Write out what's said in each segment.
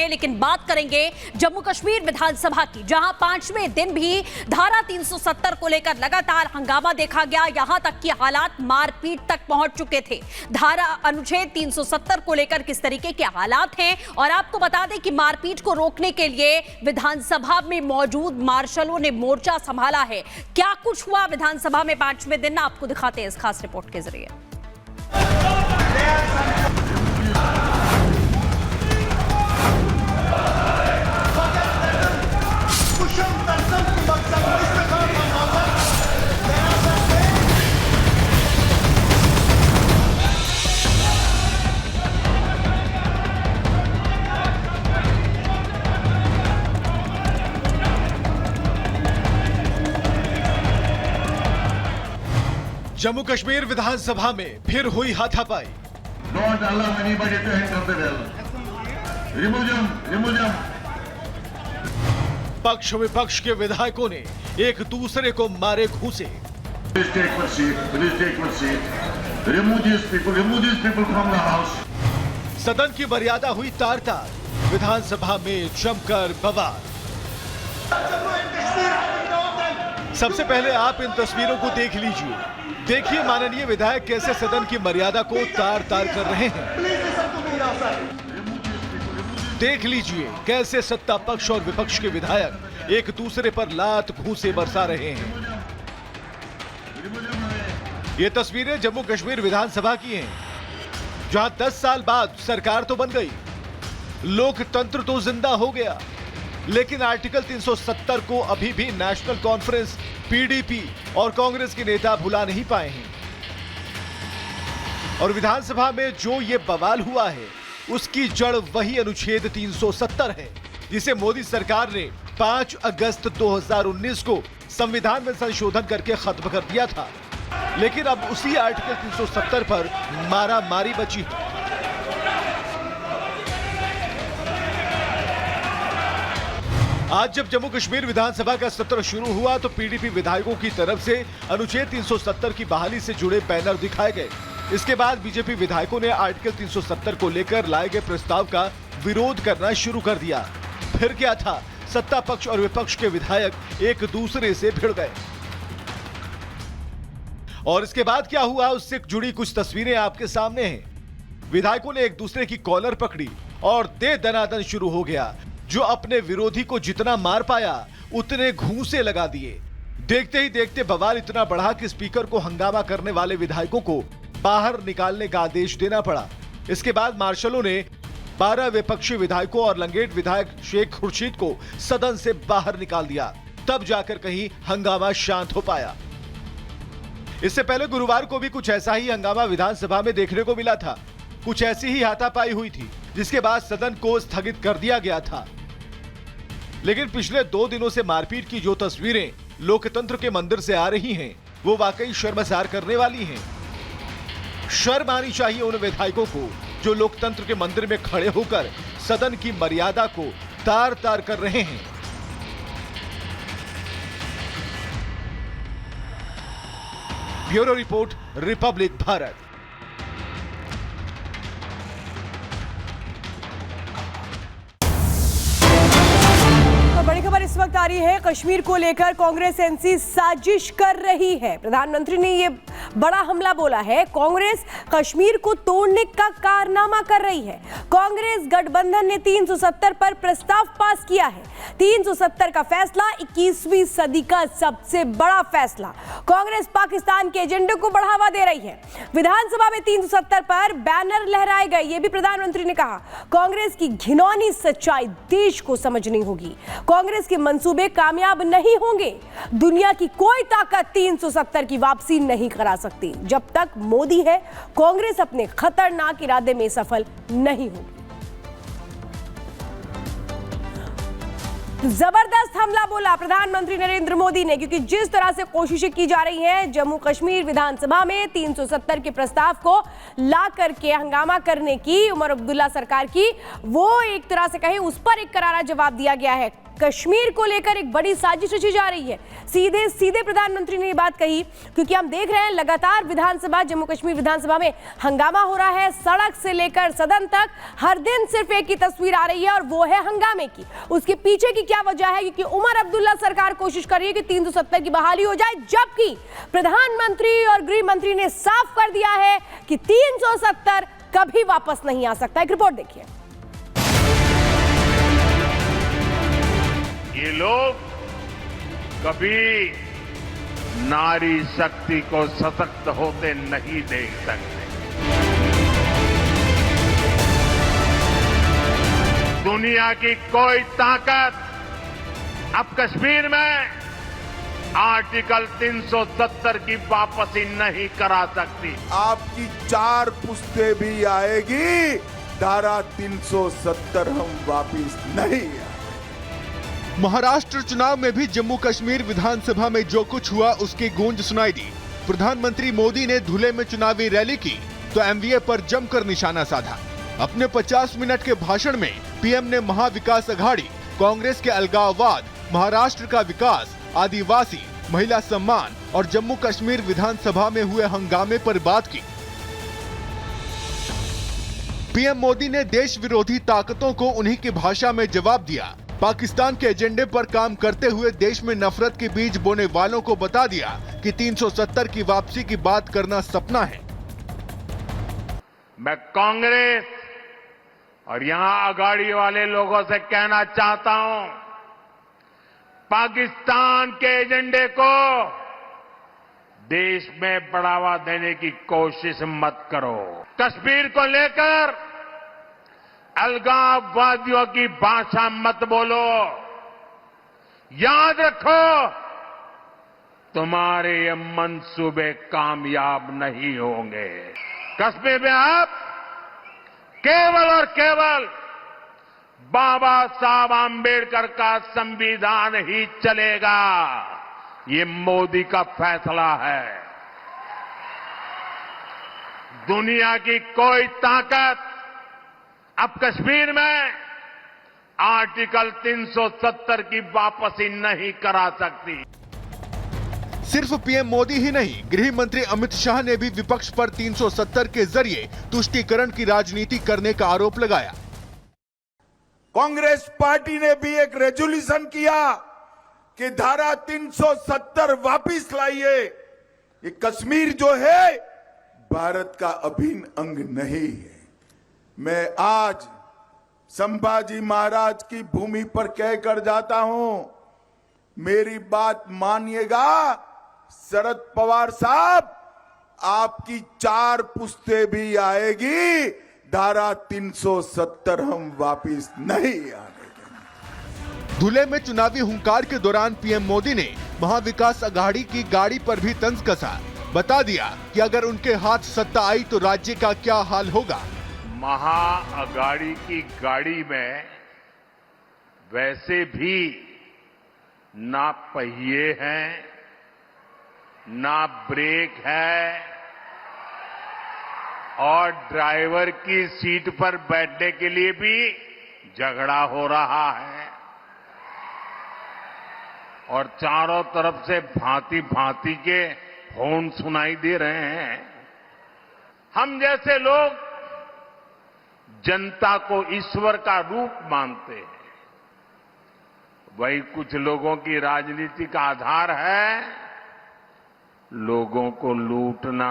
करेंगे, लेकिन बात करेंगे जम्मू कश्मीर विधानसभा की, जहां 5वें दिन भी धारा 370 को लेकर लगातार हंगामा देखा गया। यहां तक कि हालात मारपीट तक पहुंच चुके थे। धारा अनुच्छेद 370 को लेकर किस तरीके के हालात हैं, और आपको बता दें कि मारपीट को रोकने के लिए विधानसभा में मौजूद मार्शलों ने मोर्चा संभाला है। क्या कुछ हुआ विधानसभा में 5वें दिन, आपको दिखाते हैं इस खास रिपोर्ट के जरिए। जम्मू कश्मीर विधानसभा में फिर हुई हाथापाई। Don't allow anybody to enter the well. Remove them, remove them. पक्ष विपक्ष के विधायकों ने एक दूसरे को मारे घूंसे। Please take your seat. Please take your seat. Remove these people from the house. सदन की मर्यादा हुई तार-तार। विधानसभा में जमकर बवाल। सबसे पहले आप इन तस्वीरों को देख लीजिए। देखिए माननीय विधायक कैसे सदन की मर्यादा को तार-तार कर रहे हैं। देख लीजिए कैसे सत्ता पक्ष और विपक्ष के विधायक एक दूसरे पर लात घूंसे बरसा रहे हैं। ये तस्वीरें जम्मू कश्मीर विधानसभा की हैं, जहां 10 साल बाद सरकार तो बन गई, लोकतंत्र तो जिंदा हो गया, लेकिन आर्टिकल 370 को अभी भी नेशनल कॉन्फ्रेंस, पीडीपी और कांग्रेस के नेता भुला नहीं पाए हैं। और विधानसभा में जो ये बवाल हुआ है, उसकी जड़ वही अनुच्छेद 370 है, जिसे मोदी सरकार ने 5 अगस्त 2019 को संविधान में संशोधन करके खत्म कर दिया था। लेकिन अब उसी आर्टिकल 370 पर मारामारी बची है। आज जब जम्मू कश्मीर विधानसभा का सत्र शुरू हुआ तो पीडीपी विधायकों की तरफ से अनुच्छेद 370 की बहाली से जुड़े बैनर दिखाए गए। इसके बाद बीजेपी विधायकों ने आर्टिकल 370 को लेकर लाए गए प्रस्ताव का विरोध करना शुरू कर दिया। फिर क्या था, सत्ता पक्ष और विपक्ष के विधायक एक दूसरे से भिड़ गए। और इसके बाद क्या हुआ, उससे जुड़ी कुछ तस्वीरें आपके सामने हैं। विधायकों ने एक दूसरे की कॉलर पकड़ी और दे दनादन शुरू हो गया। जो अपने विरोधी को जितना मार पाया उतने घूंसे लगा दिए। देखते ही देखते बवाल इतना बढ़ा कि स्पीकर को हंगामा करने वाले विधायकों को बाहर निकालने का आदेश देना पड़ा। इसके बाद मार्शलों ने 12 विपक्षी विधायकों और लंगेट विधायक शेख खुर्शीद को सदन से बाहर निकाल दिया। तब जाकर कहीं हंगामा शांत हो पाया। इससे पहले गुरुवार को भी कुछ ऐसा ही हंगामा विधानसभा में देखने को मिला था। कुछ ऐसी ही हाथापाई हुई थी, जिसके बाद सदन को स्थगित कर दिया गया था। लेकिन पिछले 2 दिनों से मारपीट की जो तस्वीरें लोकतंत्र के मंदिर से आ रही हैं, वो वाकई शर्मसार करने वाली हैं। शर्म आनी चाहिए उन विधायकों को जो लोकतंत्र के मंदिर में खड़े होकर सदन की मर्यादा को तार-तार कर रहे हैं। Bureau report, Republic Bharat. बड़ी खबर इस वक्त आ रही है, कश्मीर को लेकर कांग्रेस एनसी साजिश कर रही है। प्रधानमंत्री ने ये बड़ा हमला बोला है। कांग्रेस कश्मीर को तोड़ने का कारनामा कर रही है। कांग्रेस गठबंधन ने 370 पर प्रस्ताव पास किया है। 370 का फैसला 21वीं सदी का सबसे बड़ा फैसला। कांग्रेस पाकिस्तान के एजेंडे को बढ़ावा दे रही है। विधानसभा में 370 पर बैनर लहराए गए, ये भी प्रधानमंत्री ने कहा। कांग्रेस की घिनौनी सच्चाई देश को समझनी होगी। कांग्रेस के मंसूबे कामयाब नहीं होंगे। दुनिया की कोई ताकत 370 की वापसी नहीं करा सकती। जब तक मोदी है, कांग्रेस अपने खतरनाक इरादे में सफल नहीं होगी। जबरदस्त हमला बोला प्रधानमंत्री नरेंद्र मोदी ने, क्योंकि जिस तरह से कोशिशें की जा रही हैं जम्मू कश्मीर विधानसभा में 370 के प्रस्ताव को ला करके हंगामा करने की उमर अब्दुल्ला सरकार की, वो एक तरह से कहें उस पर एक करारा जवाब दिया गया है। कश्मीर को लेकर एक बड़ी साजिश रची जा रही है, सीधे सीधे प्रधानमंत्री ने ये बात कही, क्योंकि हम देख रहे हैं लगातार विधानसभा, जम्मू कश्मीर विधानसभा में हंगामा हो रहा है। सड़क से लेकर सदन तक हर दिन सिर्फ एक ही तस्वीर आ रही है और वो है हंगामे की। उसके पीछे की क्या वजह है? क्योंकि उमर अब्दुल्ला सरकार कोशिश कर रही है कि 370 की बहाली हो जाए, जबकि प्रधानमंत्री और गृह मंत्री ने साफ कर दिया है कि 370 कभी वापस नहीं आ सकता। एक रिपोर्ट देखिए। ये लोग कभी नारी शक्ति को सशक्त होते नहीं देख सकते। दुनिया की कोई ताकत अब कश्मीर में आर्टिकल 370 की वापसी नहीं करा सकती। आपकी 4 पुश्तें भी आएगी, धारा 370 हम वापिस नहीं आएंगे। महाराष्ट्र चुनाव में भी जम्मू कश्मीर विधानसभा में जो कुछ हुआ उसकी गूंज सुनाई दी। प्रधानमंत्री मोदी ने धुले में चुनावी रैली की तो एमवीए पर जमकर निशाना साधा। अपने 50 मिनट के भाषण में पीएम ने महाविकास अघाड़ी, कांग्रेस के अलगाववाद, महाराष्ट्र का विकास, आदिवासी, महिला सम्मान और जम्मू कश्मीर विधानसभा में हुए हंगामे पर बात की। पीएम मोदी ने देश विरोधी ताकतों को उन्हीं की भाषा में जवाब दिया। पाकिस्तान के एजेंडे पर काम करते हुए देश में नफरत के बीज बोने वालों को बता दिया कि 370 की वापसी की बात करना सपना है। मैं कांग्रेस और यहां अघाड़ी वाले लोगों से कहना चाहता हूं, पाकिस्तान के एजेंडे को देश में बढ़ावा देने की कोशिश मत करो। कश्मीर को लेकर अलगाववादियों की भाषा मत बोलो। याद रखो, तुम्हारे ये मंसूबे कामयाब नहीं होंगे। कश्मीर में आप केवल और केवल बाबा साहब आंबेडकर का संविधान ही चलेगा। ये मोदी का फैसला है। दुनिया की कोई ताकत अब कश्मीर में आर्टिकल 370 की वापसी नहीं करा सकती। सिर्फ पीएम मोदी ही नहीं, गृह मंत्री अमित शाह ने भी विपक्ष पर 370 के जरिए तुष्टीकरण की राजनीति करने का आरोप लगाया। कांग्रेस पार्टी ने भी एक रेजोल्यूशन किया कि धारा 370 वापिस लाइए। ये कश्मीर जो है भारत का अभिन्न अंग नहीं है। मैं आज संभाजी महाराज की भूमि पर कहकर जाता हूं, मेरी बात मानिएगा शरद पवार साहब, आपकी 4 पुश्तें भी आएगी, धारा 370 हम वापिस नहीं आने देंगे। धुले में चुनावी हुंकार के दौरान पीएम मोदी ने महाविकास अघाड़ी की गाड़ी पर भी तंज कसा। बता दिया कि अगर उनके हाथ सत्ता आई तो राज्य का क्या हाल होगा। महाअघाड़ी की गाड़ी में वैसे भी ना पहिए हैं, ना ब्रेक है और ड्राइवर की सीट पर बैठने के लिए भी झगड़ा हो रहा है और चारों तरफ से भांति भांति के हॉर्न सुनाई दे रहे हैं। हम जैसे लोग जनता को ईश्वर का रूप मानते हैं, वही कुछ लोगों की राजनीति का आधार है लोगों को लूटना।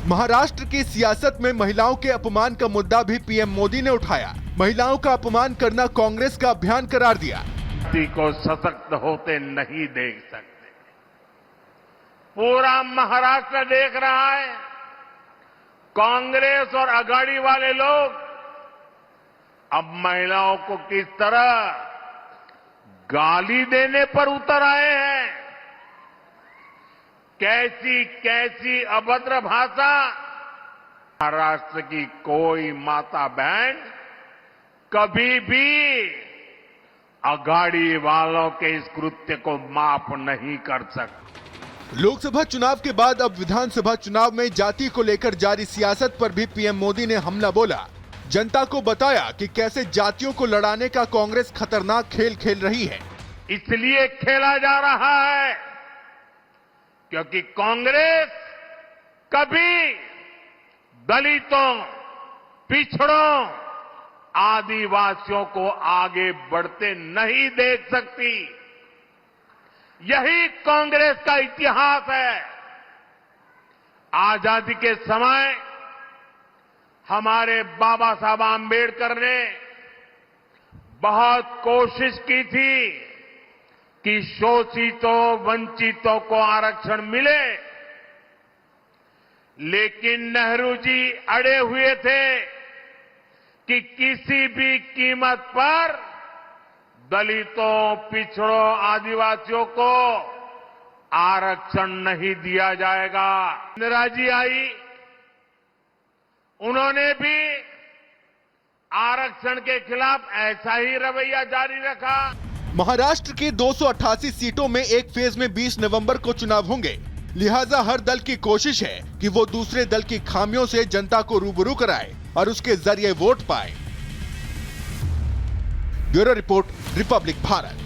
महाराष्ट्र की सियासत में महिलाओं के अपमान का मुद्दा भी पीएम मोदी ने उठाया। महिलाओं का अपमान करना कांग्रेस का अभियान करार दिया। को सशक्त होते नहीं देख सकते। पूरा महाराष्ट्र देख रहा है, कांग्रेस और अघाड़ी वाले लोग अब महिलाओं को किस तरह गाली देने पर उतर आए हैं। कैसी कैसी अभद्र भाषा। महाराष्ट्र की कोई माता बहन कभी भी अघाड़ी वालों के इस कृत्य को माफ नहीं कर सकते। लोकसभा चुनाव के बाद अब विधानसभा चुनाव में जाति को लेकर जारी सियासत पर भी पीएम मोदी ने हमला बोला। जनता को बताया कि कैसे जातियों को लड़ाने का कांग्रेस खतरनाक खेल खेल रही है। इसलिए खेला जा रहा है क्योंकि कांग्रेस कभी दलितों, पिछड़ों, आदिवासियों को आगे बढ़ते नहीं देख सकती। यही कांग्रेस का इतिहास है। आजादी के समय हमारे बाबा साहब आंबेडकर ने बहुत कोशिश की थी कि शोषितों, वंचितों को आरक्षण मिले, लेकिन नेहरू जी अड़े हुए थे कि किसी भी कीमत पर दलितों, पिछड़ों, आदिवासियों को आरक्षण नहीं दिया जाएगा। इंदिरा जी आई, उन्होंने भी आरक्षण के खिलाफ ऐसा ही रवैया जारी रखा। महाराष्ट्र की 288 सीटों में एक फेज में 20 नवंबर को चुनाव होंगे। लिहाजा हर दल की कोशिश है कि वो दूसरे दल की खामियों से जनता को रूबरू कराए और उसके जरिए वोट पाए। Bureau report, Republic Bharat.